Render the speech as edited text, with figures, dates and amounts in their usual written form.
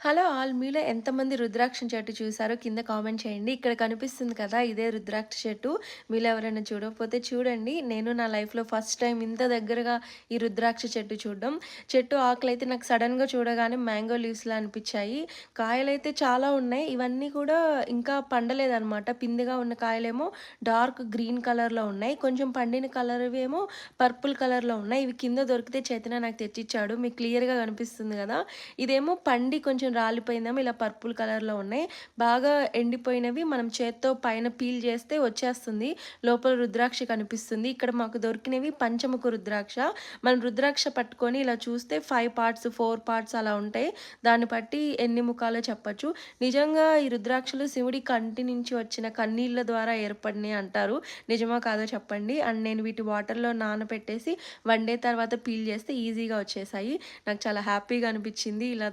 Hello all మీలో ఎంతమంది రుద్రాక్ష చెట్టు చూసారో కింద కామెంట్ చేయండి. ఇక్కడ కనిపిస్తుంది కదా! ఇదే రుద్రాక్ష చెట్టు. మీలో ఎవరైనా చూడకపోతే చూడండి. నేను నా లైఫ్‌లో ఫస్ట్ టైమ్ ఇంత దగ్గరగా ఈ రుద్రాక్ష చెట్టు చూడడం. చెట్టు ఆకులైతే నాకు సడెన్‌గా చూడగానే మ్యాంగో లీవ్స్‌లా అనిపిచ్చాయి. కాయలైతే చాలా ఉన్నాయి. ఇవన్నీ కూడా ఇంకా పండలేదనమాట. పిందెగా ఉన్న కాయలేమో డార్క్ గ్రీన్ కలర్‌లో ఉన్నాయి. కొంచెం పండిన కలర్‌వేమో పర్పుల్ కలర్‌లో ఉన్నాయి. ఇవి కింద దొరికితే చైతన్య నాకు తెచ్చిచ్చాడు. మీకు క్లియర్‌గా కనిపిస్తుంది గదా! ఇదేమో పండి కొంచెం రాలిపోయిందేమో ఇలా పర్పుల్ కలర్‌లో ఉన్నాయి. బాగా ఎండిపోయినవి మనం చేత్తో పైన పీల్ చేస్తే వచ్చేస్తుంది. లోపల రుద్రాక్ష కనిపిస్తుంది. ఇక్కడ మాకు దొరికినవి పంచముఖ రుద్రాక్ష. మనం రుద్రాక్ష పట్టుకొని ఇలా చూస్తే 5 పార్ట్స్, 4 పార్ట్స్ అలా ఉంటాయి. దాన్ని బట్టి ఎన్ని ముఖాలో చెప్పొచ్చు. నిజంగా ఈ రుద్రాక్షలు శివుడి కంటి నుంచి వచ్చిన కన్నీళ్ళ ద్వారా ఏర్పడినయి అంటారు. నిజమో కాదో చెప్పండి. అండ్ నేను వీటి వాటర్‌లో నానబెట్టేసి 1 డే తర్వాత పీల్ చేస్తే ఈజీగా వచ్చేసాయి. నాకు చాలా హ్యాపీగా అనిపిచ్చింది ఇలా